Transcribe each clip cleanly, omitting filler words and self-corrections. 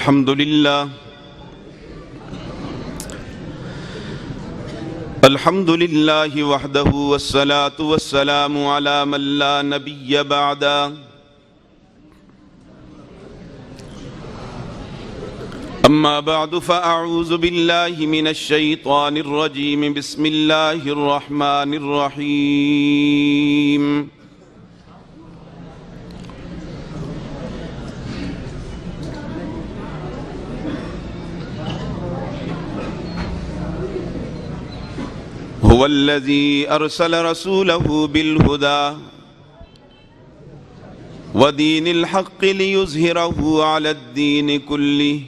الحمد لله وحده والصلاة والسلام على من لا نبي بعده أما بعد فأعوذ بالله من الشيطان الرجيم بسم الله الرحمن الرحيم هو الذي أرسل رسوله بالهدى ودين الحق ليظهره على الدين كله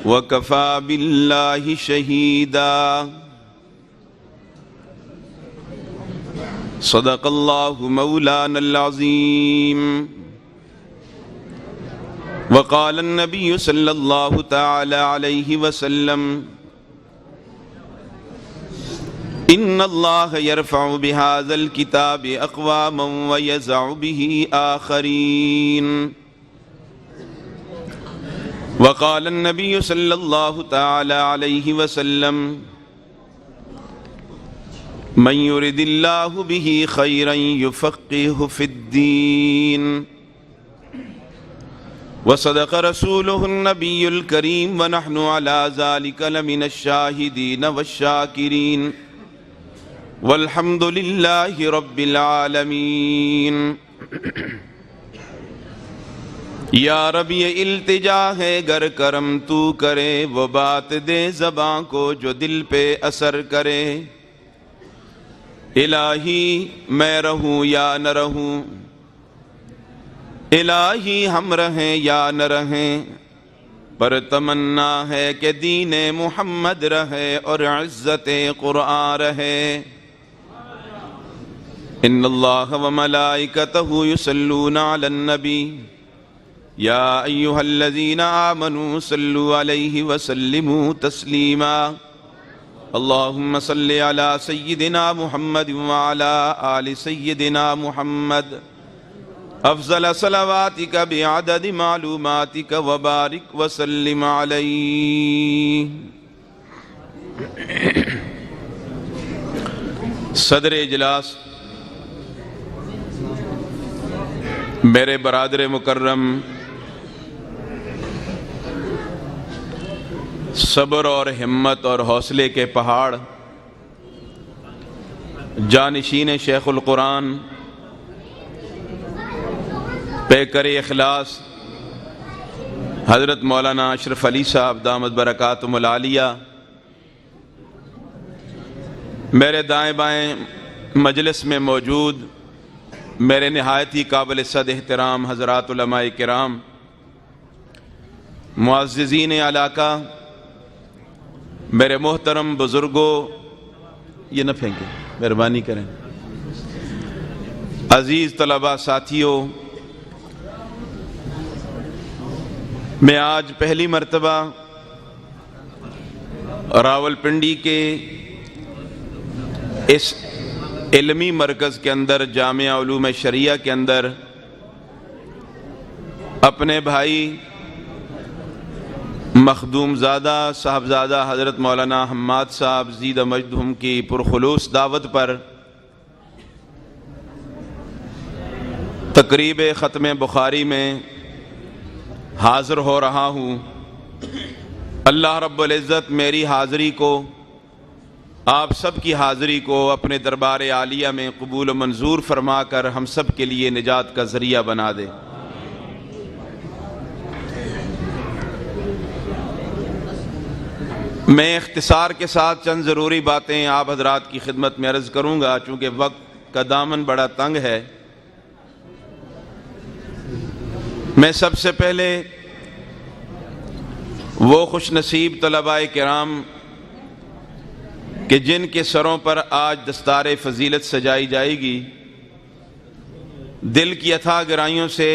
وكفى بالله شهيدا صدق الله مولانا العظيم وقال النبي صلى الله تعالى عليه وسلم إن الله يرفع بهذا الكتاب أقواما ويزع به آخرين وقال النبي صلى الله تعالى عليه وسلم من يرد الله به خيرا يفقهه في الدين وصدق رسوله النبي الكريم ونحن على ذلك لمن الشاهدين والشاكرين والحمد لله رب العالمین۔ یا رب یہ التجا ہے گر کرم تو کرے، وہ بات دے زباں کو جو دل پہ اثر کرے۔ الہی میں رہوں یا نہ رہوں، الہی ہم رہیں یا نہ رہیں، پر تمنا ہے کہ دین محمد رہے اور عزت قرآن رہے۔ ان اللہ وملائکتہ یصلون علی النبی یا ایہا الذین آمنوا صلوا علیہ وسلموا تسلیما۔ اللہم صلی علی سیدنا محمد وعلی آل سیدنا محمد افضل صلواتک بعدد معلوماتک وبارک وسلم علیہ۔ صدر اجلاس، میرے برادر مکرم، صبر اور ہمت اور حوصلے کے پہاڑ، جانشین شیخ القرآن، پیکر اخلاص حضرت مولانا اشرف علی صاحب دامت برکاتہم العالیہ، میرے دائیں بائیں مجلس میں موجود میرے نہایت ہی قابل صد احترام حضرات علماء کرام، معززین علاقہ، میرے محترم بزرگوں، یہ نہ پھینکیں مہربانی کریں، عزیز طلباء ساتھیوں، میں آج پہلی مرتبہ راولپنڈی کے اس علمی مرکز کے اندر، جامعہ علوم شریعہ کے اندر، اپنے بھائی مخدوم زادہ صاحبزادہ حضرت مولانا حماد صاحب زیدہ مجدہم کی پرخلوص دعوت پر تقریب ختم بخاری میں حاضر ہو رہا ہوں۔ اللہ رب العزت میری حاضری کو، آپ سب کی حاضری کو اپنے دربار عالیہ میں قبول و منظور فرما کر ہم سب کے لیے نجات کا ذریعہ بنا دے۔ میں اختصار کے ساتھ چند ضروری باتیں آپ حضرات کی خدمت میں عرض کروں گا، چونکہ وقت کا دامن بڑا تنگ ہے۔ میں سب سے پہلے وہ خوش نصیب طلباء کرام کہ جن کے سروں پر آج دستار فضیلت سجائی جائے گی، دل کی اتھاہ گہرائیوں سے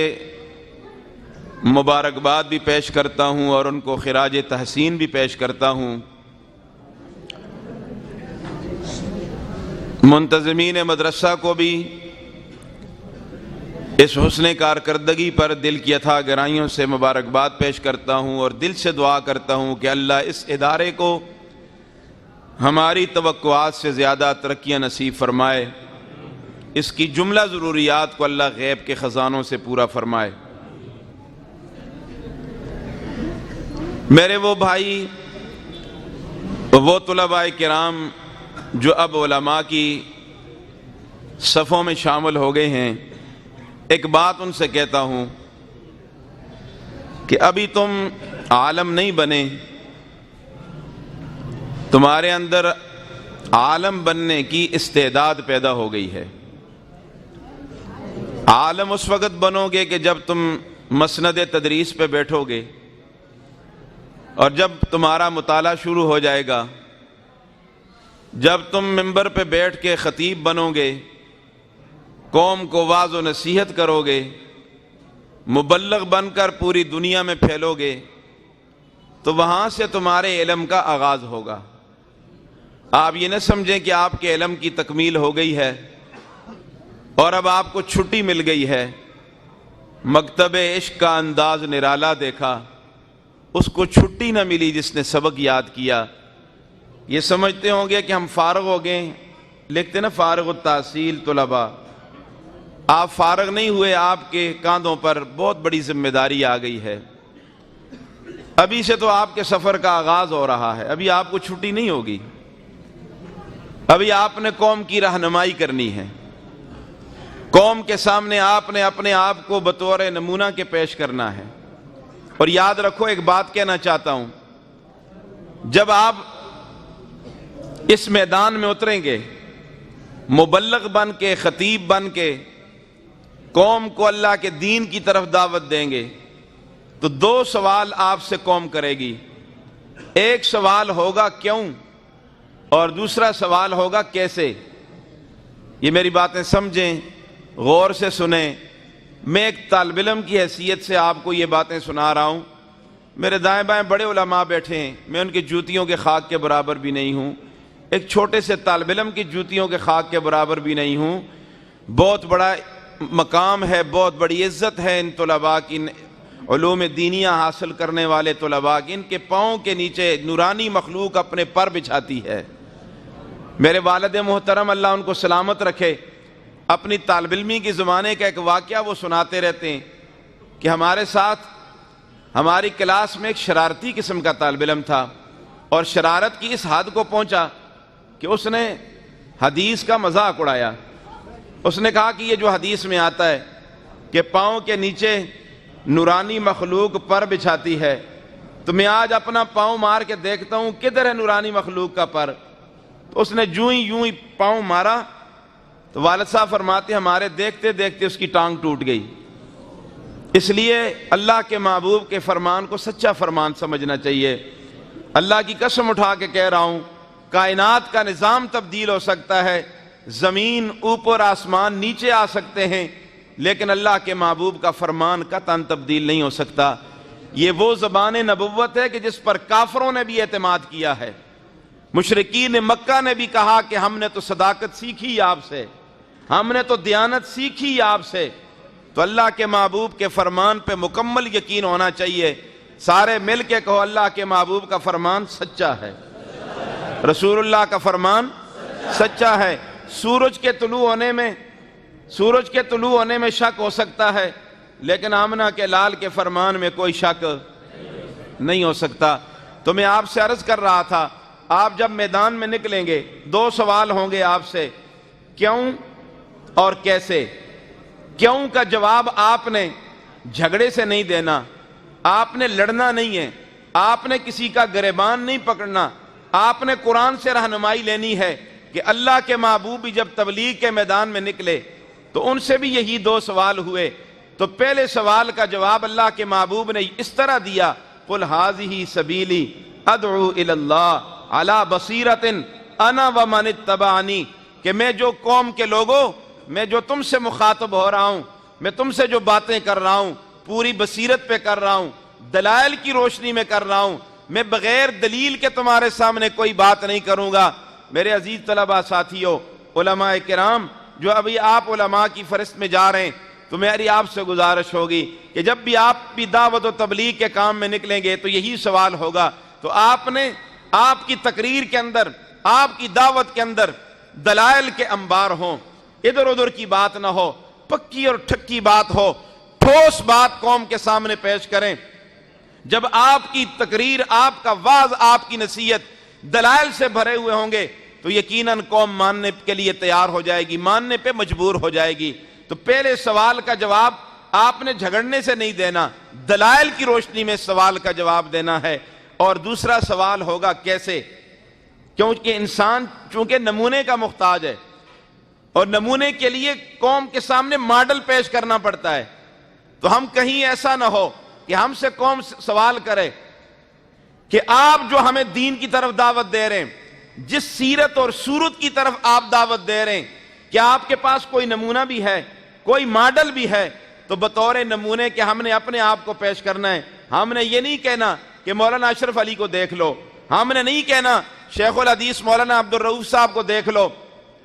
مبارکباد بھی پیش کرتا ہوں اور ان کو خراج تحسین بھی پیش کرتا ہوں۔ منتظمین مدرسہ کو بھی اس حسن کارکردگی پر دل کی اتھا گہرائیوں سے مبارکباد پیش کرتا ہوں اور دل سے دعا کرتا ہوں کہ اللہ اس ادارے کو ہماری توقعات سے زیادہ ترقیاں نصیب فرمائے، اس کی جملہ ضروریات کو اللہ غیب کے خزانوں سے پورا فرمائے۔ میرے وہ بھائی، وہ طلباء کرام جو اب علماء کی صفوں میں شامل ہو گئے ہیں، ایک بات ان سے کہتا ہوں کہ ابھی تم عالم نہیں بنے، تمہارے اندر عالم بننے کی استعداد پیدا ہو گئی ہے۔ عالم اس وقت بنو گے کہ جب تم مسند تدریس پہ بیٹھو گے اور جب تمہارا مطالعہ شروع ہو جائے گا، جب تم ممبر پہ بیٹھ کے خطیب بنو گے، قوم کو واعظ و نصیحت کرو گے، مبلغ بن کر پوری دنیا میں پھیلو گے، تو وہاں سے تمہارے علم کا آغاز ہوگا۔ آپ یہ نہ سمجھیں کہ آپ کے علم کی تکمیل ہو گئی ہے اور اب آپ کو چھٹی مل گئی ہے۔ مکتب عشق کا انداز نرالا دیکھا، اس کو چھٹی نہ ملی جس نے سبق یاد کیا۔ یہ سمجھتے ہوں گے کہ ہم فارغ ہو گئے، لکھتے نا فارغ التحصیل طلباء، آپ فارغ نہیں ہوئے، آپ کے کاندھوں پر بہت بڑی ذمہ داری آ گئی ہے۔ ابھی سے تو آپ کے سفر کا آغاز ہو رہا ہے، ابھی آپ کو چھٹی نہیں ہوگی، ابھی آپ نے قوم کی رہنمائی کرنی ہے، قوم کے سامنے آپ نے اپنے آپ کو بطور نمونہ کے پیش کرنا ہے۔ اور یاد رکھو، ایک بات کہنا چاہتا ہوں، جب آپ اس میدان میں اتریں گے، مبلغ بن کے، خطیب بن کے قوم کو اللہ کے دین کی طرف دعوت دیں گے، تو دو سوال آپ سے قوم کرے گی۔ ایک سوال ہوگا کیوں، اور دوسرا سوال ہوگا کیسے۔ یہ میری باتیں سمجھیں، غور سے سنیں۔ میں ایک طالب علم کی حیثیت سے آپ کو یہ باتیں سنا رہا ہوں۔ میرے دائیں بائیں بڑے علماء بیٹھے ہیں، میں ان کی جوتیوں کے خاک کے برابر بھی نہیں ہوں، ایک چھوٹے سے طالب علم کی جوتیوں کے خاک کے برابر بھی نہیں ہوں۔ بہت بڑا مقام ہے، بہت بڑی عزت ہے ان طلباء کی، علوم دینیہ حاصل کرنے والے طلباء کی۔ ان کے پاؤں کے نیچے نورانی مخلوق اپنے پر بچھاتی ہے۔ میرے والد محترم اللہ ان کو سلامت رکھے، اپنی طالب علمی کے زمانے کا ایک واقعہ وہ سناتے رہتے ہیں کہ ہمارے ساتھ ہماری کلاس میں ایک شرارتی قسم کا طالب علم تھا، اور شرارت کی اس حد کو پہنچا کہ اس نے حدیث کا مذاق اڑایا۔ اس نے کہا کہ یہ جو حدیث میں آتا ہے کہ پاؤں کے نیچے نورانی مخلوق پر بچھاتی ہے، تو میں آج اپنا پاؤں مار کے دیکھتا ہوں کدھر ہے نورانی مخلوق کا پر۔ تو اس نے یوں ہی پاؤں مارا تو والد صاحب فرماتے ہمارے دیکھتے دیکھتے اس کی ٹانگ ٹوٹ گئی۔ اس لیے اللہ کے محبوب کے فرمان کو سچا فرمان سمجھنا چاہیے۔ اللہ کی قسم اٹھا کے کہہ رہا ہوں، کائنات کا نظام تبدیل ہو سکتا ہے، زمین اوپر آسمان نیچے آ سکتے ہیں، لیکن اللہ کے محبوب کا فرمان قطعاً تبدیل نہیں ہو سکتا۔ یہ وہ زبان نبوت ہے کہ جس پر کافروں نے بھی اعتماد کیا ہے۔ مشرکین مکہ نے بھی کہا کہ ہم نے تو صداقت سیکھی آپ سے، ہم نے تو دیانت سیکھی آپ سے۔ تو اللہ کے محبوب کے فرمان پہ مکمل یقین ہونا چاہیے۔ سارے مل کے کہو، اللہ کے محبوب کا فرمان سچا ہے، رسول اللہ کا فرمان سچا ہے۔ سورج کے طلوع ہونے میں شک ہو سکتا ہے، لیکن آمنہ کے لال کے فرمان میں کوئی شک نہیں ہو سکتا۔ تو میں آپ سے عرض کر رہا تھا، آپ جب میدان میں نکلیں گے، دو سوال ہوں گے آپ سے، کیوں اور کیسے۔ کیوں کا جواب آپ نے جھگڑے سے نہیں دینا، آپ نے لڑنا نہیں ہے، آپ نے کسی کا گریبان نہیں پکڑنا، آپ نے قرآن سے رہنمائی لینی ہے کہ اللہ کے محبوب بھی جب تبلیغ کے میدان میں نکلے تو ان سے بھی یہی دو سوال ہوئے۔ تو پہلے سوال کا جواب اللہ کے محبوب نے اس طرح دیا، قُلْ هَٰذِهِ سَبِيلِي أَدْعُو إِلَى اللَّهِ عَلَىٰ بَصِيرَةٍ أَنَا وَمَنِ اتَّبَعَنِي، کہ میں جو قوم کے لوگوں، میں جو تم سے مخاطب ہو رہا ہوں، میں تم سے جو باتیں کر رہا ہوں، پوری بصیرت پہ کر رہا ہوں، دلائل کی روشنی میں کر رہا ہوں، میں بغیر دلیل کے تمہارے سامنے کوئی بات نہیں کروں گا۔ میرے عزیز طلباء ساتھیوں، علماء کرام جو ابھی آپ علماء کی فہرست میں جا رہے ہیں، تو میری آپ سے گزارش ہوگی کہ جب بھی آپ بھی دعوت و تبلیغ کے کام میں نکلیں گے تو یہی سوال ہوگا، تو آپ کی تقریر کے اندر، آپ کی دعوت کے اندر دلائل کے انبار ہوں، ادھر ادھر کی بات نہ ہو، پکی اور ٹھکی بات ہو، ٹھوس بات قوم کے سامنے پیش کریں۔ جب آپ کی تقریر، آپ کا وعظ، آپ کی نصیحت دلائل سے بھرے ہوئے ہوں گے تو یقیناً قوم ماننے کے لیے تیار ہو جائے گی، ماننے پہ مجبور ہو جائے گی۔ تو پہلے سوال کا جواب آپ نے جھگڑنے سے نہیں دینا، دلائل کی روشنی میں سوال کا جواب دینا ہے۔ اور دوسرا سوال ہوگا کیسے؟ کیونکہ انسان چونکہ نمونے کا محتاج ہے، اور نمونے کے لیے قوم کے سامنے ماڈل پیش کرنا پڑتا ہے۔ تو ہم کہیں ایسا نہ ہو کہ ہم سے قوم سوال کرے کہ آپ جو ہمیں دین کی طرف دعوت دے رہے ہیں، جس سیرت اور صورت کی طرف آپ دعوت دے رہے ہیں، کیا آپ کے پاس کوئی نمونہ بھی ہے، کوئی ماڈل بھی ہے؟ تو بطور نمونے کے ہم نے اپنے آپ کو پیش کرنا ہے۔ ہم نے یہ نہیں کہنا کہ مولانا اشرف علی کو دیکھ لو، ہم نے نہیں کہنا شیخ الحدیث مولانا عبد الرؤوف صاحب کو دیکھ لو،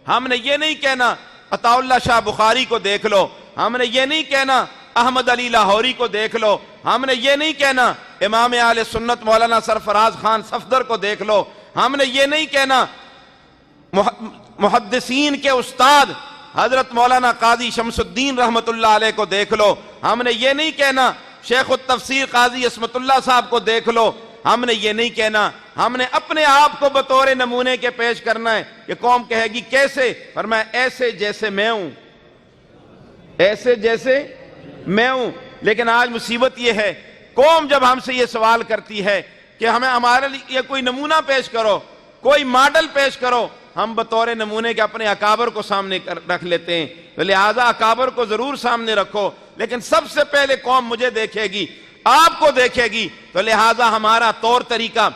ہم نے یہ نہیں کہنا عطا اللہ شاہ بخاری کو دیکھ لو، ہم نے یہ نہیں کہنا احمد علی لاہوری کو دیکھ لو، ہم نے یہ نہیں کہنا امام اہل سنت مولانا سرفراز خان صفدر کو دیکھ لو، ہم نے یہ نہیں کہنا محدثین کے استاد حضرت مولانا قاضی شمس الدین رحمت اللہ علیہ کو دیکھ لو، ہم نے یہ نہیں کہنا شیخ التفسیر قاضی عصمت اللہ صاحب کو دیکھ لو، ہم نے یہ نہیں کہنا، ہم نے اپنے آپ کو بطور نمونے کے پیش کرنا ہے کہ قوم کہے گی کیسے؟ فرمایا ایسے جیسے میں ہوں، ایسے جیسے میں ہوں۔ لیکن آج مصیبت یہ ہے، قوم جب ہم سے یہ سوال کرتی ہے کہ ہمیں ہمارے لیے کوئی نمونہ پیش کرو، کوئی ماڈل پیش کرو، ہم بطور نمونے کے اپنے اکابر کو سامنے رکھ لیتے ہیں۔ تو لہٰذا اکابر کو ضرور سامنے رکھو، لیکن سب سے پہلے قوم مجھے دیکھے گی، آپ کو دیکھے گی، تو لہٰذا ہمارا طور طریقہ،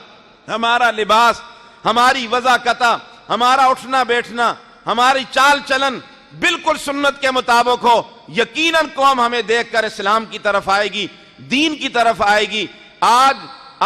ہمارا لباس، ہماری وضاحت، ہمارا اٹھنا بیٹھنا، ہماری چال چلن بالکل سنت کے مطابق ہو۔ یقیناً قوم ہمیں دیکھ کر اسلام کی طرف آئے گی، دین کی طرف آئے گی۔ آج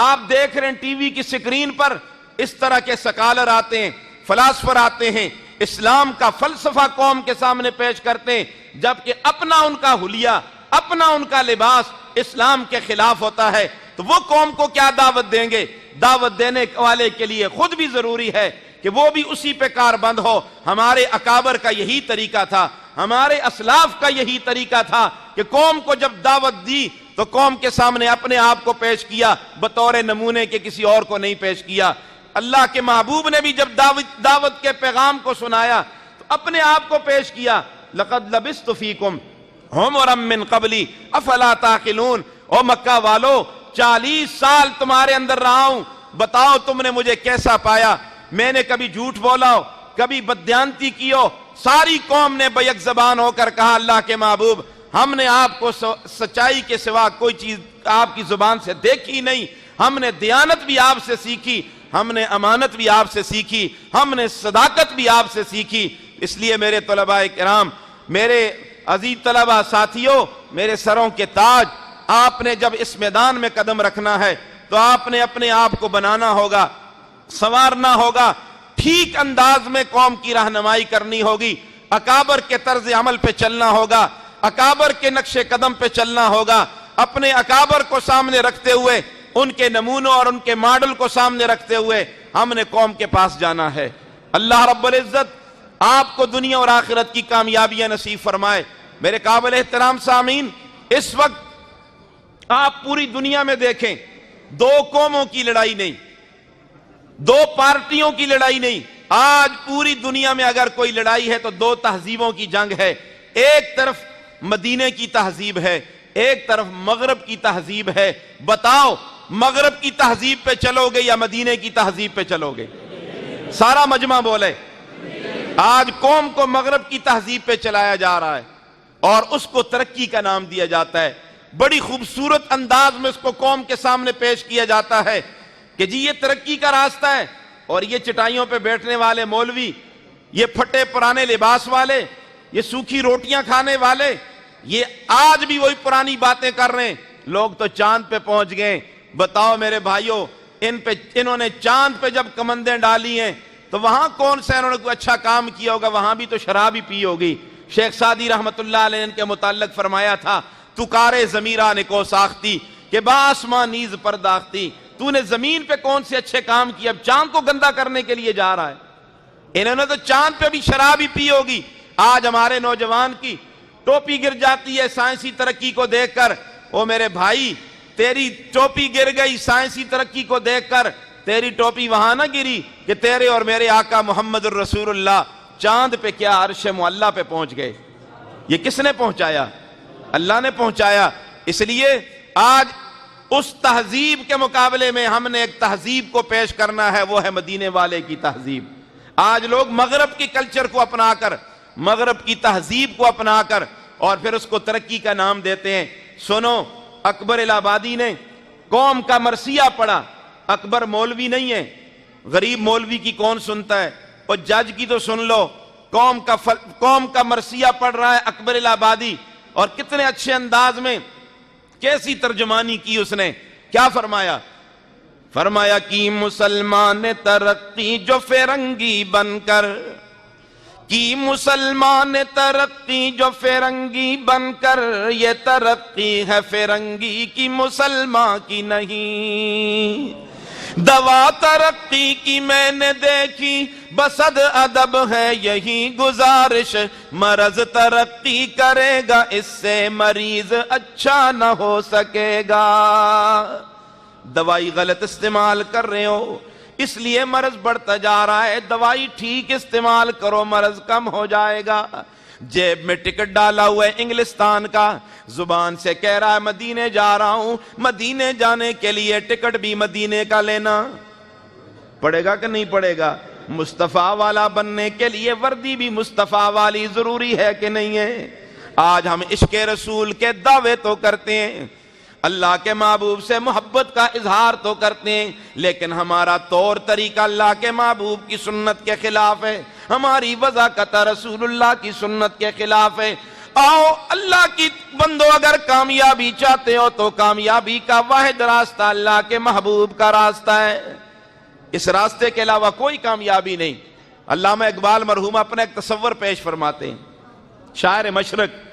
آپ دیکھ رہے ہیں ٹی وی کی سکرین پر اس طرح کے سکالر آتے ہیں، فلاسفر آتے ہیں، اسلام کا فلسفہ قوم کے سامنے پیش کرتے ہیں، جبکہ اپنا ان کا حلیہ، اپنا ان کا لباس اسلام کے خلاف ہوتا ہے۔ تو وہ قوم کو کیا دعوت دیں گے؟ دعوت دینے والے کے لیے خود بھی ضروری ہے کہ وہ بھی اسی پہ کاربند ہو۔ ہمارے اکابر کا یہی طریقہ تھا، ہمارے اسلاف کا یہی طریقہ تھا کہ قوم کو جب دعوت دی تو قوم کے سامنے اپنے آپ کو پیش کیا، بطور نمونے کے کسی اور کو نہیں پیش کیا۔ اللہ کے محبوب نے بھی جب دعوت کے پیغام کو سنایا تو اپنے آپ کو پیش کیا، لَقَدْ لَبِثْتُ فِيكُمْ عُمُرًا مِّن قَبْلِي أَفَلَا تَعْقِلُونَ۔ او مکہ والو، 40 سال تمہارے اندر رہا ہوں، بتاؤ تم نے مجھے کیسا پایا؟ میں نے کبھی جھوٹ بولا ہو، کبھی بددیانتی کی ہو؟ ساری قوم نے بیک زبان ہو کر کہا اللہ کے محبوب، ہم نے آپ کو سچائی کے سوا کوئی چیز آپ کی زبان سے دیکھی نہیں، ہم نے دیانت بھی آپ سے سیکھی، ہم نے امانت بھی آپ سے سیکھی، ہم نے صداقت بھی آپ سے سیکھی۔ اس لیے میرے طلباء کرام، میرے عزیز طلباء ساتھیوں، میرے سروں کے تاج، آپ نے جب اس میدان میں قدم رکھنا ہے تو آپ نے اپنے آپ کو بنانا ہوگا، سنوارنا ہوگا، ٹھیک انداز میں قوم کی رہنمائی کرنی ہوگی، اکابر کے طرز عمل پہ چلنا ہوگا، اکابر کے نقش قدم پہ چلنا ہوگا، اپنے اکابر کو سامنے رکھتے ہوئے، ان کے نمونوں اور ان کے ماڈل کو سامنے رکھتے ہوئے ہم نے قوم کے پاس جانا ہے۔ اللہ رب العزت آپ کو دنیا اور آخرت کی کامیابیاں نصیب فرمائے۔ میرے قابل احترام سامعین، اس وقت آپ پوری دنیا میں دیکھیں، 2 قوموں کی لڑائی نہیں، 2 پارٹیوں کی لڑائی نہیں، آج پوری دنیا میں اگر کوئی لڑائی ہے تو 2 تہذیبوں کی جنگ ہے۔ ایک طرف مدینے کی تہذیب ہے، ایک طرف مغرب کی تہذیب ہے۔ بتاؤ مغرب کی تہذیب پہ چلو گے یا مدینے کی تہذیب پہ چلو گے؟ سارا مجمع بولے۔ آج قوم کو مغرب کی تہذیب پہ چلایا جا رہا ہے اور اس کو ترقی کا نام دیا جاتا ہے، بڑی خوبصورت انداز میں اس کو قوم کے سامنے پیش کیا جاتا ہے کہ جی یہ ترقی کا راستہ ہے، اور یہ چٹائیوں پہ بیٹھنے والے مولوی، یہ پھٹے پرانے لباس والے، یہ سوکھی روٹیاں کھانے والے، یہ آج بھی وہی پرانی باتیں کر رہے ہیں۔ لوگ تو چاند پہ پہنچ گئے۔ بتاؤ میرے بھائیوں، انہوں نے چاند پہ جب کمندیں ڈالی ہیں تو وہاں کون سا انہوں نے کوئی اچھا کام کیا ہوگا؟ وہاں بھی تو شراب ہی پی ہوگی۔ شیخ سعدی رحمت اللہ علیہ کے متعلق فرمایا تھا، تو کارے زمیران کو ساختی کہ باسمان نیز پرداختی، تو نے زمین پہ کون سے اچھے کام کیے، اب چاند کو گندا کرنے کے لیے جا رہا ہے۔ انہوں نے تو چاند پہ بھی شراب ہی پی ہوگی۔ آج ہمارے نوجوان کی ٹوپی گر جاتی ہے سائنسی ترقی کو دیکھ کر۔ او میرے بھائی، تیری ٹوپی گر گئی سائنسی ترقی کو دیکھ کر، تیری ٹوپی وہاں نہ گری کہ تیرے اور میرے آقا محمد الرسول اللہ چاند پہ کیا عرش معلیٰ پہ پہنچ گئے۔ یہ کس نے پہنچایا؟ اللہ نے پہنچایا۔ اس لیے آج اس تہذیب کے مقابلے میں ہم نے ایک تہذیب کو پیش کرنا ہے، وہ ہے مدینے والے کی تہذیب۔ آج لوگ مغرب کی کلچر کو اپنا کر، مغرب کی تہذیب کو اپنا کر اور پھر اس کو ترقی کا نام دیتے ہیں۔ سنو، اکبر الہ آبادی نے قوم کا مرثیہ پڑھا۔ اکبر مولوی نہیں ہے، غریب مولوی کی کون سنتا ہے، اور جج کی تو سن لو۔ قوم کا مرثیہ پڑھ رہا ہے اکبر الہ آبادی، اور کتنے اچھے انداز میں کیسی ترجمانی کی اس نے۔ کیا فرمایا؟ فرمایا کہ مسلمان ترقی جو فرنگی بن کر، کی مسلمان ترقی جو فرنگی بن کر، یہ ترقی ہے فرنگی کی مسلمان کی نہیں۔ دوا ترقی کی میں نے دیکھی، بسد ادب ہے یہی گزارش، مرض ترقی کرے گا اس سے مریض اچھا نہ ہو سکے گا۔ دوائی غلط استعمال کر رہے ہو اس لیے مرض بڑھتا جا رہا ہے، دوائی ٹھیک استعمال کرو مرض کم ہو جائے گا۔ جیب میں ٹکٹ ڈالا ہوا ہے انگلستان کا، زبان سے کہہ رہا ہے مدینے جا رہا ہوں، مدینے جانے کے لیے ٹکٹ بھی مدینے کا لینا پڑے گا کہ نہیں پڑے گا؟ مصطفیٰ والا بننے کے لیے وردی بھی مصطفیٰ والی ضروری ہے کہ نہیں ہے؟ آج ہم عشق رسول کے دعوے تو کرتے ہیں، اللہ کے محبوب سے محبت کا اظہار تو کرتے ہیں، لیکن ہمارا طور طریقہ اللہ کے محبوب کی سنت کے خلاف ہے، ہماری وضاحت رسول اللہ کی سنت کے خلاف ہے۔ آؤ اللہ کی بندو، اگر کامیابی چاہتے ہو تو کامیابی کا واحد راستہ اللہ کے محبوب کا راستہ ہے، اس راستے کے علاوہ کوئی کامیابی نہیں۔ علامہ اقبال مرحوم اپنا ایک تصور پیش فرماتے ہیں، شاعر مشرق۔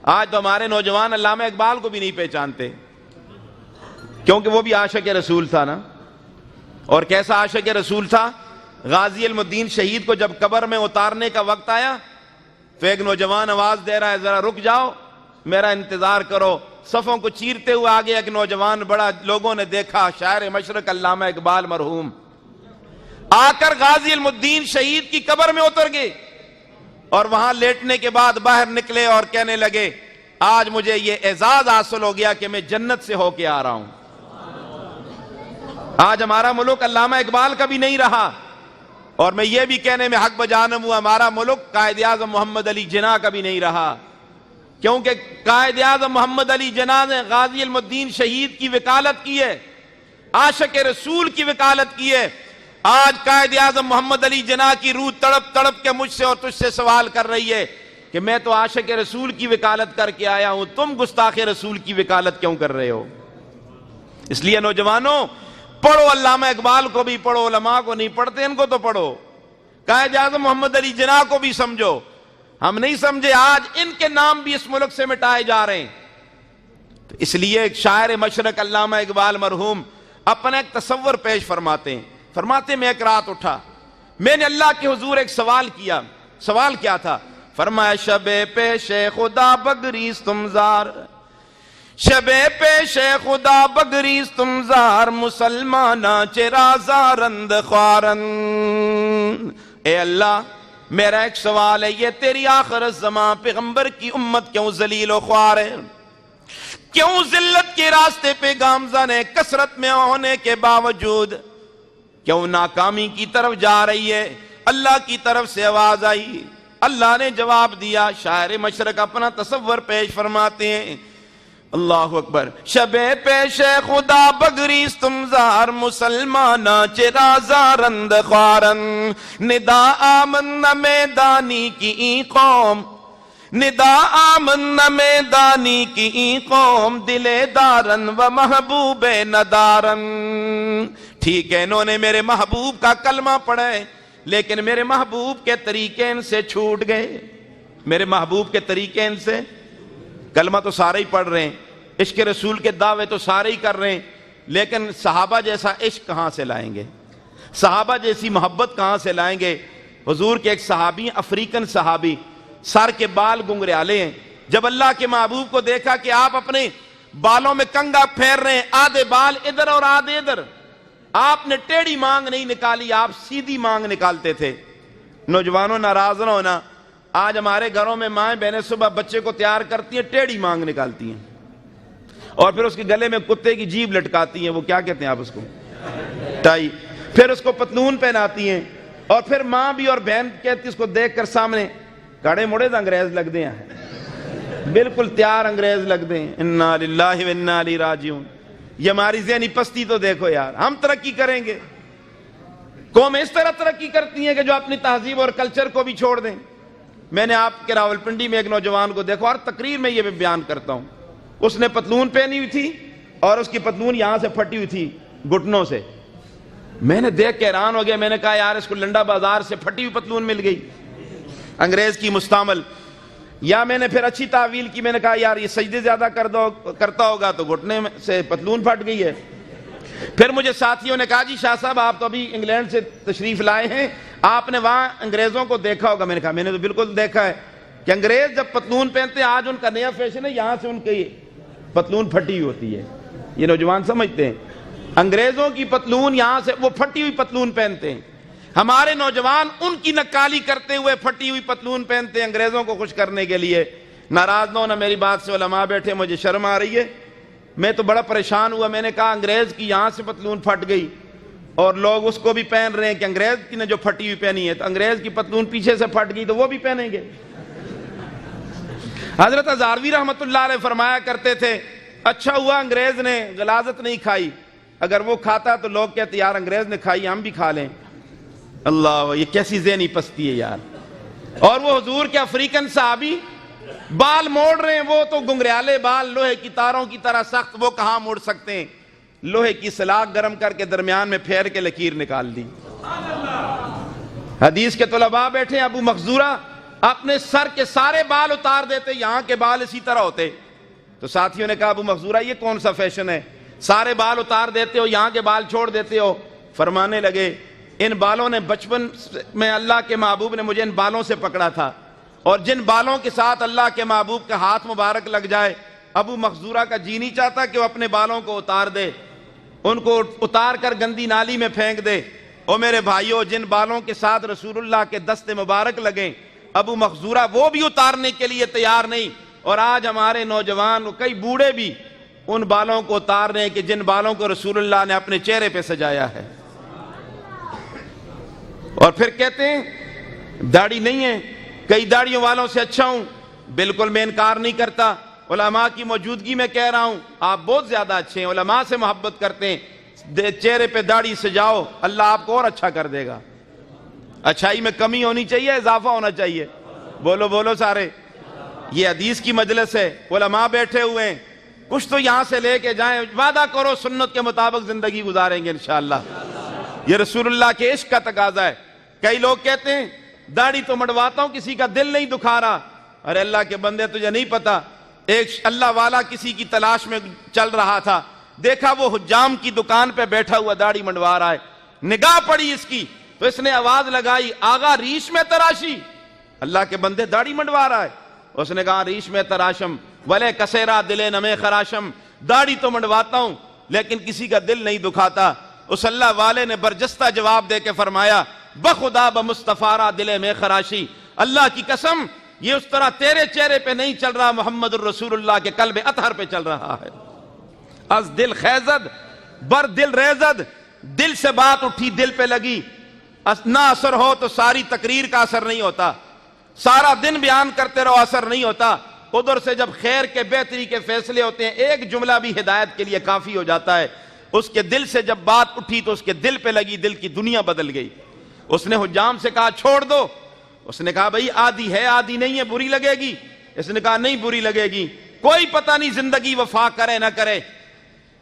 آج تو ہمارے نوجوان علامہ اقبال کو بھی نہیں پہچانتے، کیونکہ وہ بھی عاشق رسول تھا نا۔ اور کیسا عاشق رسول تھا؟ غازی علم الدین شہید کو جب قبر میں اتارنے کا وقت آیا تو ایک نوجوان آواز دے رہا ہے، ذرا رک جاؤ، میرا انتظار کرو۔ صفوں کو چیرتے ہوئے آگے ایک نوجوان بڑا، لوگوں نے دیکھا، شاعر مشرق علامہ اقبال مرحوم آ کر غازی علم الدین شہید کی قبر میں اتر گئے، اور وہاں لیٹنے کے بعد باہر نکلے اور کہنے لگے، آج مجھے یہ اعزاز حاصل ہو گیا کہ میں جنت سے ہو کے آ رہا ہوں۔ آج ہمارا ملک علامہ اقبال کا بھی نہیں رہا، اور میں یہ بھی کہنے میں حق بجانب ہوں، ہمارا ملک قائد اعظم محمد علی جناح کا بھی نہیں رہا، کیونکہ قائد اعظم محمد علی جناح نے غازی علم الدین شہید کی وکالت کی ہے، عاشق رسول کی وکالت کی ہے۔ آج قائد اعظم محمد علی جناح کی روح تڑپ تڑپ کے مجھ سے اور تجھ سے سوال کر رہی ہے کہ میں تو عاشق رسول کی وکالت کر کے آیا ہوں، تم گستاخ رسول کی وکالت کیوں کر رہے ہو؟ اس لیے نوجوانوں، پڑھو، علامہ اقبال کو بھی پڑھو، علماء کو نہیں پڑھتے ان کو تو پڑھو، قائد اعظم محمد علی جناح کو بھی سمجھو۔ ہم نہیں سمجھے، آج ان کے نام بھی اس ملک سے مٹائے جا رہے ہیں۔ تو اس لیے ایک شاعر مشرق علامہ اقبال مرحوم اپنا ایک تصور پیش فرماتے ہیں، فرماتے میں ایک رات اٹھا، میں نے اللہ کے حضور ایک سوال کیا۔ سوال کیا تھا؟ فرمایا، شب پیش خدا بگریز تم زار، شب پیش خدا بگریز تم زار، مسلمانہ چرا زارند خوارن۔ اے اللہ، میرا ایک سوال ہے، یہ تیری آخر الزمان پیغمبر کی امت کیوں ذلیل و خوار ہے؟ کیوں ذلت کے راستے پہ گامزن ہے؟ کثرت میں ہونے کے باوجود کیوں ناکامی کی طرف جا رہی ہے؟ اللہ کی طرف سے آواز آئی، اللہ نے جواب دیا۔ شاعر مشرق اپنا تصور پیش فرماتے ہیں، اللہ اکبر۔ شب پیش خدا بگریز تم زار، مسلمانہ چرا زارند خوارن، ندا آمن میدانی کی قوم، ندا آمن میدانی کی قوم، دل دارن و محبوب ندارن۔ ٹھیک ہے، انہوں نے میرے محبوب کا کلمہ پڑھا ہے، لیکن میرے محبوب کے طریقے ان سے چھوٹ گئے۔ میرے محبوب کے طریقے ان سے، کلمہ تو سارے ہی پڑھ رہے ہیں، عشق رسول کے دعوے تو سارے ہی کر رہے ہیں، لیکن صحابہ جیسا عشق کہاں سے لائیں گے؟ صحابہ جیسی محبت کہاں سے لائیں گے؟ حضور کے ایک صحابی، افریقن صحابی، سر کے بال گنگریالے ہیں، جب اللہ کے محبوب کو دیکھا کہ آپ اپنے بالوں میں کنگا پھیر رہے ہیں، آدھے بال ادھر اور آدھے ادھر، آپ نے ٹیڑھی مانگ نہیں نکالی، آپ سیدھی مانگ نکالتے تھے۔ نوجوانوں ناراض نہ ہونا، آج ہمارے گھروں میں مائیں بہنیں صبح بچے کو تیار کرتی ہیں، ٹیڑھی مانگ نکالتی ہیں، اور پھر اس کے گلے میں کتے کی جیب لٹکاتی ہیں، وہ کیا کہتے ہیں آپ اس کو، ٹائی، پھر اس کو پتلون پہناتی ہیں، اور پھر ماں بھی اور بہن کہتی اس کو دیکھ کر سامنے کڑے مڑے انگریز لگ دے ہیں، بالکل تیار انگریز لگ دے ہیں۔ انا للہ و انا الیہ راجعون۔ یہ ہماری ذہنی پستی تو دیکھو یار، ہم ترقی کریں گے، قوم اس طرح ترقی کرتی ہیں کہ جو اپنی تہذیب اور کلچر کو بھی چھوڑ دیں۔ میں نے آپ کے راولپنڈی میں ایک نوجوان کو دیکھو، ہر تقریر میں یہ بیان کرتا ہوں، اس نے پتلون پہنی ہوئی تھی اور اس کی پتلون یہاں سے پھٹی ہوئی تھی گھٹنوں سے، میں نے دیکھ کے حیران ہو گیا، میں نے کہا یار اس کو لنڈا بازار سے پھٹی ہوئی پتلون مل گئی، انگریز کی مستعمل۔ یا میں نے پھر اچھی تعویل کی، میں نے کہا یار یہ سجدے زیادہ کرتا ہوگا تو گھٹنے سے پتلون پھٹ گئی ہے۔ پھر مجھے ساتھیوں نے کہا جی شاہ صاحب آپ تو ابھی انگلینڈ سے تشریف لائے ہیں، آپ نے وہاں انگریزوں کو دیکھا ہوگا۔ میں نے کہا میں نے تو بالکل دیکھا ہے کہ انگریز جب پتلون پہنتے ہیں، آج ان کا نیا فیشن ہے یہاں سے ان کی پتلون پھٹی ہوئی ہوتی ہے، یہ نوجوان سمجھتے ہیں انگریزوں کی پتلون یہاں سے وہ پھٹی ہوئی پتلون پہنتے ہیں، ہمارے نوجوان ان کی نکالی کرتے ہوئے پھٹی ہوئی پتلون پہنتے ہیں انگریزوں کو خوش کرنے کے لیے۔ ناراض نہ ہونا میری بات سے، علماء بیٹھے، مجھے شرم آ رہی ہے، میں تو بڑا پریشان ہوا، میں نے کہا انگریز کی یہاں سے پتلون پھٹ گئی اور لوگ اس کو بھی پہن رہے ہیں کہ انگریز کی نے جو پھٹی ہوئی پہنی ہے، تو انگریز کی پتلون پیچھے سے پھٹ گئی تو وہ بھی پہنیں گے۔ حضرت ہزاروی رحمت اللہ علیہ فرمایا کرتے تھے اچھا ہوا انگریز نے غلاظت نہیں کھائی، اگر وہ کھاتا تو لوگ کہتے یار انگریز نے کھائی ہم بھی کھا لیں۔ اللہ، یہ کیسی ذہنی پستی ہے یار۔ اور وہ حضور کے افریقن صحابی بال موڑ رہے ہیں، وہ تو گنگریالے بال لوہے کی تاروں کی طرح سخت، وہ کہاں موڑ سکتے ہیں؟ لوہے کی سلاخ گرم کر کے درمیان میں پھیر کے لکیر نکال دی۔ حدیث کے طلباء بیٹھے ہیں، ابو مخزورہ اپنے سر کے سارے بال اتار دیتے، یہاں کے بال اسی طرح ہوتے، تو ساتھیوں نے کہا ابو مخزورہ یہ کون سا فیشن ہے، سارے بال اتار دیتے ہو یہاں کے بال چھوڑ دیتے ہو؟ فرمانے لگے ان بالوں نے بچپن میں اللہ کے محبوب نے مجھے ان بالوں سے پکڑا تھا، اور جن بالوں کے ساتھ اللہ کے محبوب کا ہاتھ مبارک لگ جائے، ابو مخزورہ کا جی نہیں چاہتا کہ وہ اپنے بالوں کو اتار دے، ان کو اتار کر گندی نالی میں پھینک دے۔ او میرے بھائیو، جن بالوں کے ساتھ رسول اللہ کے دست مبارک لگیں، ابو مخزورہ وہ بھی اتارنے کے لیے تیار نہیں، اور آج ہمارے نوجوان کئی بوڑھے بھی ان بالوں کو اتار رہے ہیں کہ جن بالوں کو رسول اللہ نے اپنے چہرے پہ سجایا ہے، اور پھر کہتے ہیں داڑھی نہیں ہے، کئی داڑھیوں والوں سے اچھا ہوں۔ بالکل میں انکار نہیں کرتا، علماء کی موجودگی میں کہہ رہا ہوں آپ بہت زیادہ اچھے ہیں، علماء سے محبت کرتے ہیں، چہرے پہ داڑھی سجاؤ، اللہ آپ کو اور اچھا کر دے گا۔ اچھائی میں کمی ہونی چاہیے، اضافہ ہونا چاہیے؟ بولو بولو سارے۔ یہ حدیث کی مجلس ہے، علماء بیٹھے ہوئے ہیں، کچھ تو یہاں سے لے کے جائیں، وعدہ کرو سنت کے مطابق زندگی گزاریں گے انشاءاللہ۔ یہ رسول اللہ کے عشق کا تقاضا ہے۔ کئی لوگ کہتے ہیں داڑھی تو مڑواتا ہوں کسی کا دل نہیں دکھا رہا، ارے اللہ کے بندے تجھے نہیں پتا، ایک اللہ والا کسی کی تلاش میں چل رہا تھا، دیکھا وہ حجام کی دکان پہ بیٹھا ہوا داڑھی منڈوا رہا ہے، نگاہ پڑی اس کی تو اس نے آواز لگائی آغا ریش میں تراشی، اللہ کے بندے داڑھی منڈوا رہا ہے، اس نے کہا ریش میں تراشم ولے کسیرا دلے نمے خراشم، داڑھی تو منڈواتا ہوں لیکن کسی کا دل نہیں دکھاتا۔ اس اللہ والے نے برجستہ جواب دے کے فرمایا بخدا بمصطفیٰ دلے میں خراشی، اللہ کی قسم یہ اس طرح تیرے چہرے پہ نہیں چل رہا، محمد الرسول اللہ کے قلب اطہر پہ چل رہا ہے۔ از دل خیزد بر دل ریزد، دل سے بات اٹھی دل پہ لگی، نہ اثر ہو تو ساری تقریر کا اثر نہیں ہوتا، سارا دن بیان کرتے رہو اثر نہیں ہوتا، ادھر سے جب خیر کے بہتری کے فیصلے ہوتے ہیں ایک جملہ بھی ہدایت کے لیے کافی ہو جاتا ہے۔ اس کے دل سے جب بات اٹھی تو اس کے دل پہ لگی، دل کی دنیا بدل گئی۔ اس نے حجام سے کہا چھوڑ دو، اس نے کہا بھئی آدھی ہے آدھی نہیں ہے، بری لگے گی؟ اس نے کہا نہیں بری لگے گی، کوئی پتہ نہیں زندگی وفا کرے نہ کرے،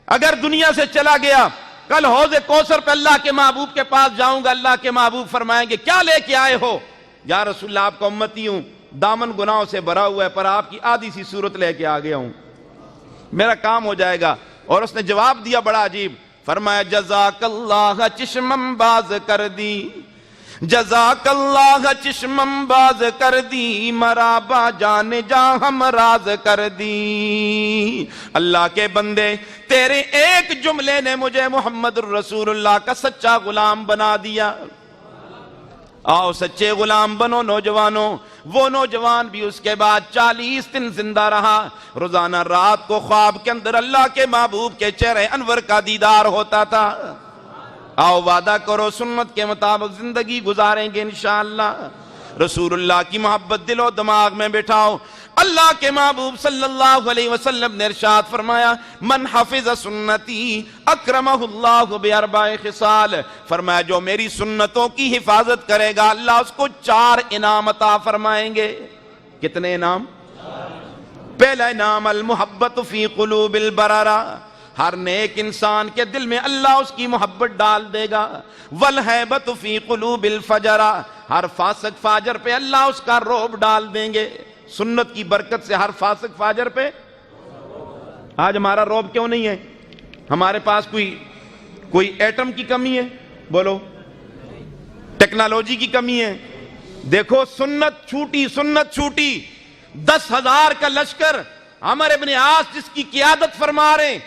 اگر دنیا سے چلا گیا کل حوض کوثر پہ اللہ کے محبوب کے پاس جاؤں گا، اللہ کے محبوب فرمائیں گے کیا لے کے آئے ہو؟ یا رسول اللہ آپ کا امتی ہوں، دامن گناہوں سے بھرا ہوا ہے، پر آپ کی آدھی سی صورت لے کے آ گیا ہوں، میرا کام ہو جائے گا۔ اور اس نے جواب دیا بڑا عجیب، فرمایا جزاک اللہ چشمم باز کر دی، جزاک اللہ چشمم باز کر دی، مرابا جان جا ہم راز کر دی۔ اللہ کے بندے، تیرے ایک جملے نے مجھے محمد الرسول اللہ کا سچا غلام بنا دیا۔ آؤ سچے غلام بنو نوجوانوں۔ وہ نوجوان بھی اس کے بعد 40 دن زندہ رہا، روزانہ رات کو خواب کے اندر اللہ کے محبوب کے چہرے انور کا دیدار ہوتا تھا۔ آؤ وعدہ کرو سنت کے مطابق زندگی گزاریں گے انشاءاللہ۔ رسول اللہ کی محبت دل و دماغ میں بٹھاؤ۔ اللہ کے محبوب صلی اللہ علیہ وسلم نے ارشاد فرمایا، من حفظ سنتی اکرمہ اللہ باربع خصال، فرمایا جو میری سنتوں کی حفاظت کرے گا اللہ اس کو 4 انعام عطا فرمائیں گے۔ کتنے انعام؟ پہلا انعام المحبت فی قلوب البررہ، ہر نیک انسان کے دل میں اللہ اس کی محبت ڈال دے گا۔ والہیبۃ فی قلوب الفجرہ، ہر فاسق فاجر پہ اللہ اس کا رعب ڈال دیں گے۔ سنت کی برکت سے ہر فاسق فاجر پہ آج ہمارا رعب کیوں نہیں ہے؟ ہمارے پاس کوئی ایٹم کی کمی ہے؟ بولو، ٹیکنالوجی کی کمی ہے؟ دیکھو سنت چھوٹی 10,000 کا لشکر عمر ابن عاص جس کی قیادت فرما رہے ہیں،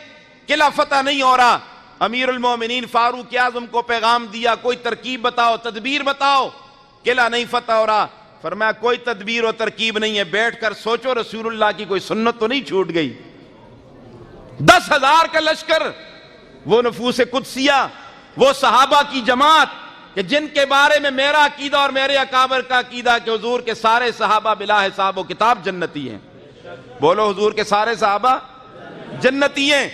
قلعہ فتح نہیں ہو رہا، امیر المومنین فاروق اعظم کو پیغام دیا کوئی ترکیب بتاؤ، تدبیر بتاؤ، قلعہ نہیں فتح ہو رہا۔ فرمایا کوئی تدبیر و ترکیب نہیں ہے، بیٹھ کر سوچو رسول اللہ کی کوئی سنت تو نہیں چھوٹ گئی۔ 10,000 کا لشکر، وہ نفوس قدسیہ، وہ صحابہ کی جماعت کہ جن کے بارے میں میرا عقیدہ اور میرے اکابر کا عقیدہ کہ حضور کے سارے صحابہ بلا حساب و کتاب جنتی ہیں۔ بولو حضور کے سارے صحابہ جنتی ہیں۔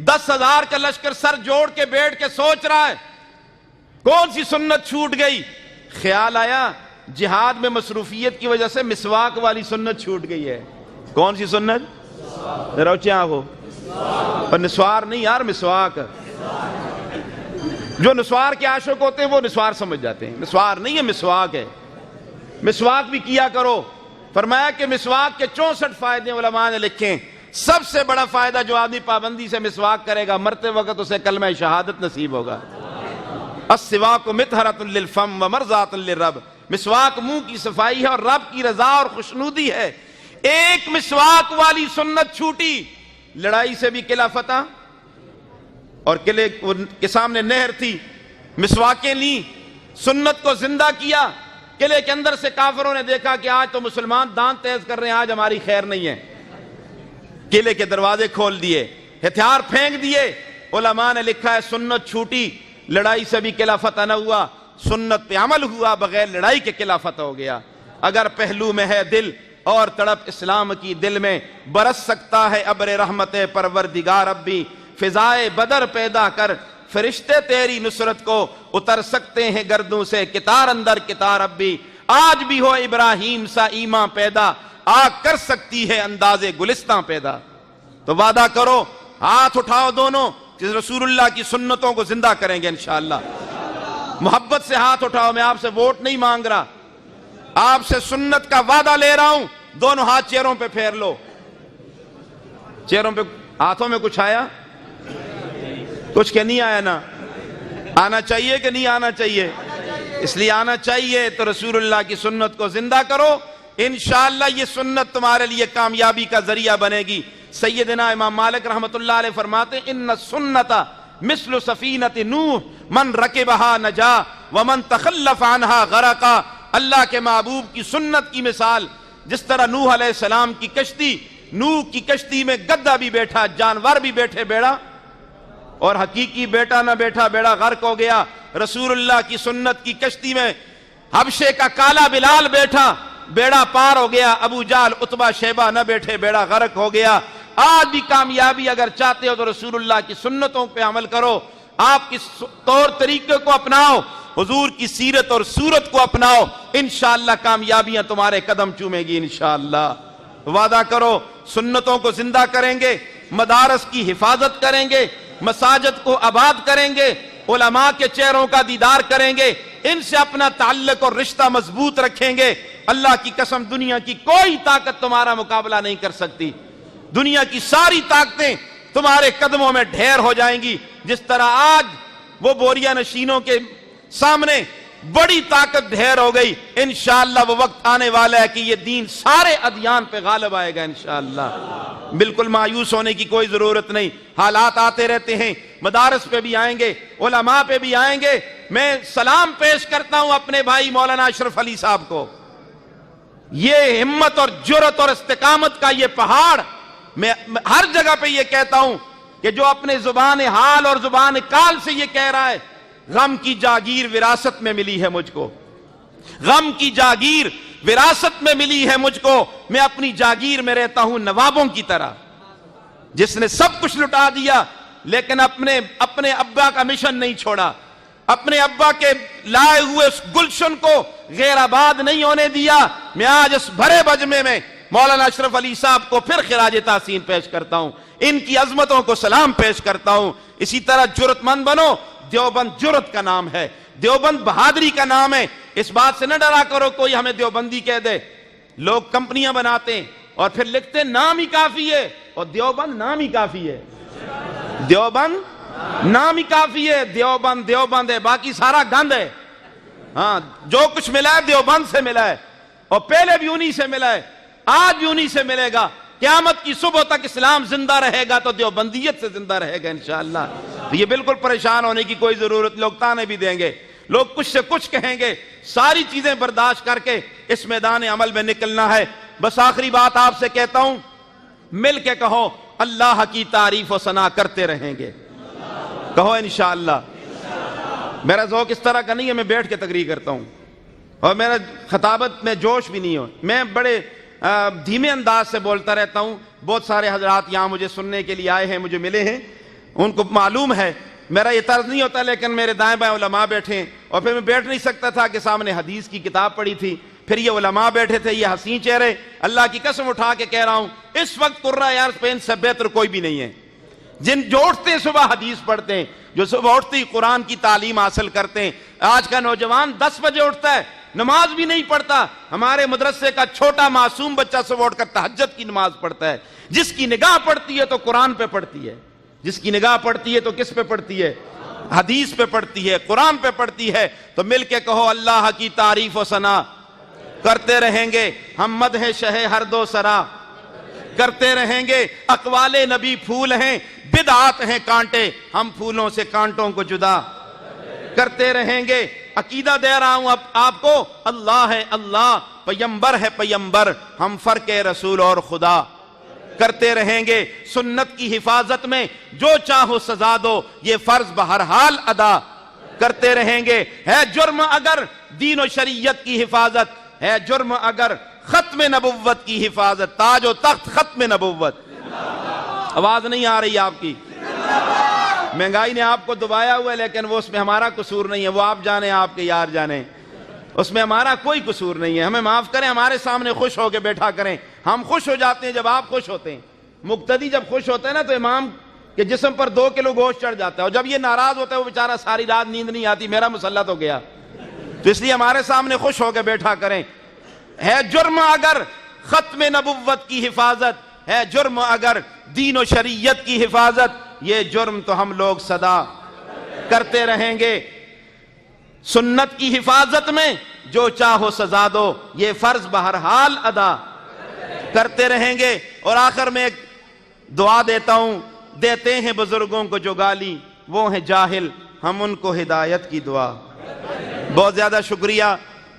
10,000 کا لشکر سر جوڑ کے بیٹھ کے سوچ رہا ہے کون سی سنت چھوٹ گئی۔ خیال آیا جہاد میں مصروفیت کی وجہ سے مسواک والی سنت چھوٹ گئی ہے۔ کون سی سنت؟ روچیاں ہو پر نسوار نہیں یار، مسواک۔ جو نسوار کے عاشق ہوتے ہیں وہ نسوار سمجھ جاتے ہیں، نسوار نہیں ہے مسواک ہے۔ مسواک بھی کیا کرو۔ فرمایا کہ مسواک کے 64 فائدے علماء نے لکھے، سب سے بڑا فائدہ جو آدمی پابندی سے مسواک کرے گا مرتے وقت اسے کلمہ شہادت نصیب ہوگا۔ السواک مطہرۃ للفم ومرضاۃ للرب، مسواک منہ کی صفائی ہے اور رب کی رضا اور خوشنودی ہے۔ ایک مسواک والی سنت چھوٹی، لڑائی سے بھی قلعہ فتح، اور قلعے کے سامنے نہر تھی، مسواکیں لی، سنت کو زندہ کیا۔ قلعے کے اندر سے کافروں نے دیکھا کہ آج تو مسلمان دان تیز کر رہے ہیں، آج ہماری خیر نہیں ہے، قلعے کے دروازے کھول دیے، ہتھیار پھینک دیے۔ علماء نے لکھا ہے سنت چھوٹی، لڑائی سے بھی قلعہ فتح نہ ہوا، سنت پہ عمل ہوا، بغیر لڑائی کے قلعہ فتح ہو گیا۔ اگر پہلو میں ہے دل اور تڑپ اسلام کی، دل میں برس سکتا ہے ابر رحمت پروردگار اب بھی، فضائے بدر پیدا کر فرشتے تیری نصرت کو اتر سکتے ہیں گردوں سے کتار اندر کتار اب بھی، آج بھی ہو ابراہیم سا ایمان پیدا، آگ کر سکتی ہے انداز گلستان پیدا۔ تو وعدہ کرو، ہاتھ اٹھاؤ دونوں کہ رسول اللہ کی سنتوں کو زندہ کریں گے انشاءاللہ۔ محبت سے ہاتھ اٹھاؤ، میں آپ سے ووٹ نہیں مانگ رہا، آپ سے سنت کا وعدہ لے رہا ہوں۔ دونوں ہاتھ چہروں پہ پھیر لو، چہروں پہ، ہاتھوں میں کچھ آیا؟ کچھ کہ نہیں آیا؟ نا آنا چاہیے کہ نہیں آنا چاہیے؟ اس لیے آنا چاہیے۔ تو رسول اللہ کی سنت کو زندہ کرو، انشاءاللہ یہ سنت تمہارے لیے کامیابی کا ذریعہ بنے گی۔ سیدنا امام مالک رحمت اللہ علیہ فرماتے ہیں ان السنت مثل سفینۃ نوح من رکبہا نجا ومن تخلف عنہا غرقا، اللہ کے محبوب کی سنت کی مثال جس طرح نوح علیہ السلام کی کشتی، نوح کی کشتی میں گدھا بھی بیٹھا، جانور بھی بیٹھے، بیڑا اور حقیقی بیٹا نہ بیٹھا، بیڑا غرق ہو گیا۔ رسول اللہ کی سنت کی کشتی میں حبشے کا کالا بلال بیٹھا، بیڑا پار ہو گیا، ابو جہل عتبہ شیبہ نہ بیٹھے، بیڑا غرق ہو گیا۔ آج بھی کامیابی اگر چاہتے ہو تو رسول اللہ کی سنتوں پہ عمل کرو، آپ کی طور طریقے کو اپناؤ، حضور کی سیرت اور صورت کو اپناؤ، انشاءاللہ کامیابیاں تمہارے قدم چومے گی انشاءاللہ۔ وعدہ کرو سنتوں کو زندہ کریں گے، مدارس کی حفاظت کریں گے، مساجد کو آباد کریں گے، علماء کے چہروں کا دیدار کریں گے، ان سے اپنا تعلق اور رشتہ مضبوط رکھیں گے، اللہ کی قسم دنیا کی کوئی طاقت تمہارا مقابلہ نہیں کر سکتی. دنیا کی ساری طاقتیں تمہارے قدموں میں ڈھیر ہو جائیں گی. جس طرح آج وہ بوریا نشینوں کے سامنے بڑی طاقت ڈھیر ہو گئی, انشاءاللہ وہ وقت آنے والا ہے کہ یہ دین سارے ادیان پہ غالب آئے گا انشاءاللہ. بالکل مایوس ہونے کی کوئی ضرورت نہیں. حالات آتے رہتے ہیں, مدارس پہ بھی آئیں گے, علماء پہ بھی آئیں گے. میں سلام پیش کرتا ہوں اپنے بھائی مولانا اشرف علی صاحب کو. یہ ہمت اور جرأت اور استقامت کا یہ پہاڑ, میں ہر جگہ پہ یہ کہتا ہوں کہ جو اپنے زبان حال اور زبان کال سے یہ کہہ رہا ہے غم کی جاگیر وراثت میں ملی ہے مجھ کو, غم کی جاگیر وراثت میں ملی ہے مجھ کو, میں اپنی جاگیر میں رہتا ہوں نوابوں کی طرح, جس نے سب کچھ لٹا دیا لیکن اپنے ابا کا مشن نہیں چھوڑا, اپنے ابا کے لائے ہوئے اس گلشن کو غیر آباد نہیں ہونے دیا. میں آج اس بھرے بجمے میں مولانا اشرف علی صاحب کو پھر خراج تحسین پیش کرتا ہوں, ان کی عظمتوں کو سلام پیش کرتا ہوں. اسی طرح جرأت مند بنو. دیوبند جرأت کا نام ہے, دیوبند بہادری کا نام ہے. اس بات سے نہ ڈرا کرو کوئی ہمیں دیوبندی کہہ دے. لوگ کمپنیاں بناتے ہیں اور پھر لکھتے ہیں نام ہی کافی ہے, اور دیوبند نام ہی کافی ہے. دیوبند نام ہی کافی ہے. دیوبند دیوبند ہے, باقی سارا گند ہے. ہاں, جو کچھ ملا ہے دیوبند سے ملا ہے, اور پہلے بھی انہی سے ملا ہے, آج بھی انہی سے ملے گا. قیامت کی صبح تک اسلام زندہ رہے گا تو دیوبندیت سے زندہ رہے گا انشاءاللہ. یہ بالکل پریشان ہونے کی کوئی ضرورت. لوگ تانے بھی دیں گے, لوگ کچھ سے کچھ کہیں گے, ساری چیزیں برداشت کر کے اس میدان عمل میں نکلنا ہے. بس آخری بات آپ سے کہتا ہوں, مل کے کہو اللہ کی تعریف و ثنا کرتے رہیں گے. کہو انشاءاللہ. میرا ذوق اس طرح کا نہیں ہے, میں بیٹھ کے تقریر کرتا ہوں اور میرا خطابت میں جوش بھی نہیں ہو, میں بڑے دھیمے انداز سے بولتا رہتا ہوں. بہت سارے حضرات یہاں مجھے سننے کے لیے آئے ہیں, مجھے ملے ہیں, ان کو معلوم ہے میرا یہ طرز نہیں ہوتا, لیکن میرے دائیں بائیں علماء بیٹھے ہیں اور پھر میں بیٹھ نہیں سکتا تھا کہ سامنے حدیث کی کتاب پڑھی تھی, پھر یہ علماء بیٹھے تھے, یہ حسین چہرے. اللہ کی قسم اٹھا کے کہہ رہا ہوں اس وقت قرہ عرض پہ ان سے بہتر کوئی بھی نہیں ہے. جو اٹھتے ہیں صبح حدیث پڑھتے ہیں, جو صبح اٹھتے ہی قرآن کی تعلیم حاصل کرتے ہیں. آج کا نوجوان 10 بجے اٹھتا ہے, نماز بھی نہیں پڑھتا. ہمارے مدرسے کا چھوٹا معصوم بچہ صبح اٹھ کر تہجد کی نماز پڑھتا ہے. جس کی نگاہ پڑتی ہے تو قرآن پہ پڑتی ہے, جس کی نگاہ پڑتی ہے تو کس پہ پڑتی ہے؟ حدیث پہ پڑتی ہے, قرآن پہ پڑتی ہے. تو مل کے کہو اللہ کی تعریف و ثنا کرتے رہیں گے. ہم مدح شہ ہر دو سرا کرتے رہیں گے. اقوال نبی پھول ہیں, بدعات ہیں کانٹے, ہم پھولوں سے کانٹوں کو جدا کرتے رہیں گے. عقیدہ دے رہا ہوں اب آپ کو, اللہ ہے اللہ, پیمبر ہے پیمبر, ہم فرق رسول اور خدا کرتے رہیں گے. سنت کی حفاظت میں جو چاہو سزا دو, یہ فرض بہرحال ادا کرتے رہیں گے. ہے جرم اگر دین و شریعت کی حفاظت, ہے جرم اگر ختم نبوت کی حفاظت. تاج و تخت ختم نبوت. آواز نہیں آ رہی آپ کی. مہنگائی نے آپ کو دبایا ہوا ہے, لیکن وہ اس میں ہمارا قصور نہیں ہے. وہ آپ جانے, آپ کے یار جانے, اس میں ہمارا کوئی قصور نہیں ہے. ہمیں معاف کریں, ہمارے سامنے خوش ہو کے بیٹھا کریں. ہم خوش ہو جاتے ہیں جب آپ خوش ہوتے ہیں. مقتدی جب خوش ہوتے ہیں نا تو امام کے جسم پر 2 کلو گوشت چڑھ جاتا ہے, اور جب یہ ناراض ہوتا ہے وہ بیچارہ ساری رات نیند نہیں آتی, میرا مسلط ہو گیا. تو اس لیے ہمارے سامنے خوش ہو کے بیٹھا کریں. ہے جرم اگر ختم نبوت کی حفاظت, ہے جرم اگر دین و شریعت کی حفاظت, یہ جرم تو ہم لوگ صدا کرتے رہیں گے. سنت کی حفاظت میں جو چاہو سزا دو, یہ فرض بہرحال ادا کرتے رہیں گے. اور آخر میں ایک دعا دیتا ہوں, دیتے ہیں بزرگوں کو جو گالی, وہ ہیں جاہل, ہم ان کو ہدایت کی دعا. بہت زیادہ شکریہ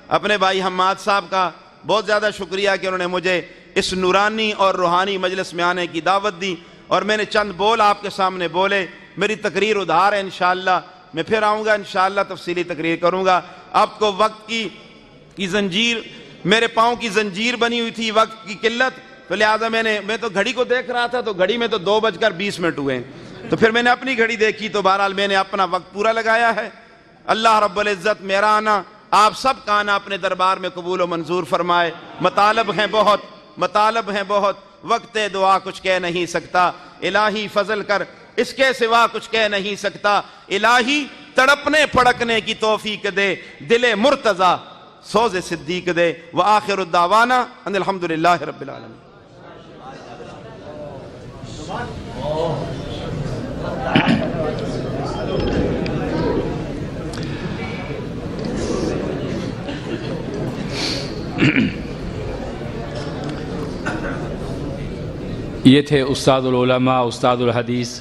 اپنے بھائی حماد صاحب کا, بہت زیادہ شکریہ کہ انہوں نے مجھے اس نورانی اور روحانی مجلس میں آنے کی دعوت دی, اور میں نے چند بول آپ کے سامنے بولے. میری تقریر ادھار ہے, انشاءاللہ میں پھر آؤں گا, انشاءاللہ تفصیلی تقریر کروں گا. آپ کو وقت کی زنجیر, میرے پاؤں کی زنجیر بنی ہوئی تھی, وقت کی قلت, تو لہٰذا میں تو گھڑی کو دیکھ رہا تھا, تو گھڑی میں تو 2:20 ہوئے, تو پھر میں نے اپنی گھڑی دیکھی, تو بہرحال میں نے اپنا وقت پورا لگایا ہے. اللہ رب العزت میرا آنا, آپ سب کا آنا اپنے دربار میں قبول و منظور فرمائے. مطالب ہیں بہت, مطالب ہیں بہت, وقت دعا کچھ کہہ نہیں سکتا. الہی فضل کر, اس کے سوا کچھ کہہ نہیں سکتا. الہی تڑپنے پھڑکنے کی توفیق دے, دل مرتضی سوز صدیق دے. وآخر الدعوانا ان الحمدللہ رب العالمین. یہ تھے استاد العلماء، استاد الحدیث